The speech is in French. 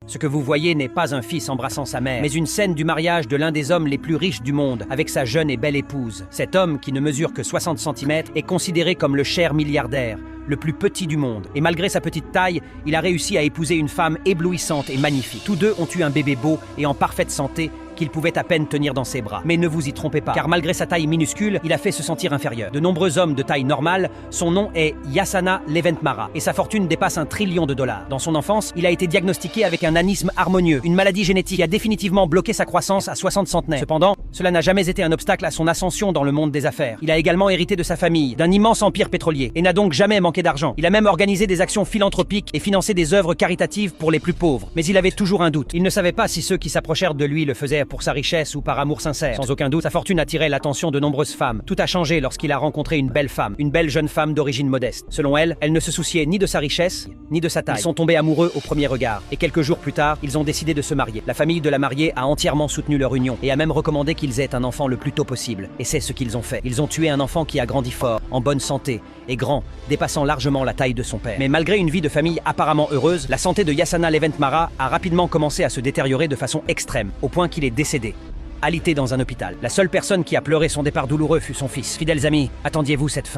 Ce que vous voyez n'est pas un fils embrassant sa mère, mais une scène du mariage de l'un des hommes les plus riches du monde avec sa jeune et belle épouse. Cet homme, qui ne mesure que 60 cm, est considéré comme le cher milliardaire, le plus petit du monde. Et malgré sa petite taille, il a réussi à épouser une femme éblouissante et magnifique. Tous deux ont eu un bébé beau et en parfaite santé, qu'il pouvait à peine tenir dans ses bras. Mais ne vous y trompez pas, car malgré sa taille minuscule, il a fait se sentir inférieur. De nombreux hommes de taille normale, son nom est Yassana Leventmara, et sa fortune dépasse $1 trillion. Dans son enfance, il a été diagnostiqué avec un nanisme harmonieux, une maladie génétique qui a définitivement bloqué sa croissance à 60 centenaires. Cependant, cela n'a jamais été un obstacle à son ascension dans le monde des affaires. Il a également hérité de sa famille, d'un immense empire pétrolier, et n'a donc jamais manqué d'argent. Il a même organisé des actions philanthropiques et financé des œuvres caritatives pour les plus pauvres. Mais il avait toujours un doute. Il ne savait pas si ceux qui s'approchèrent de lui le faisaient pour sa richesse ou par amour sincère. Sans aucun doute, sa fortune attirait l'attention de nombreuses femmes. Tout a changé lorsqu'il a rencontré une belle femme, une belle jeune femme d'origine modeste. Selon elle, elle ne se souciait ni de sa richesse, ni de sa taille. Ils sont tombés amoureux au premier regard, et quelques jours plus tard, ils ont décidé de se marier. La famille de la mariée a entièrement soutenu leur union, et a même recommandé qu'ils aient un enfant le plus tôt possible. Et c'est ce qu'ils ont fait. Ils ont tué un enfant qui a grandi fort, en bonne santé, et grand, dépassant largement la taille de son père. Mais malgré une vie de famille apparemment heureuse, la santé de Yassana Leventmara a rapidement commencé à se détériorer de façon extrême, au point qu'il est décédé, alité dans un hôpital. La seule personne qui a pleuré son départ douloureux fut son fils. Fidèles amis, attendiez-vous cette fin?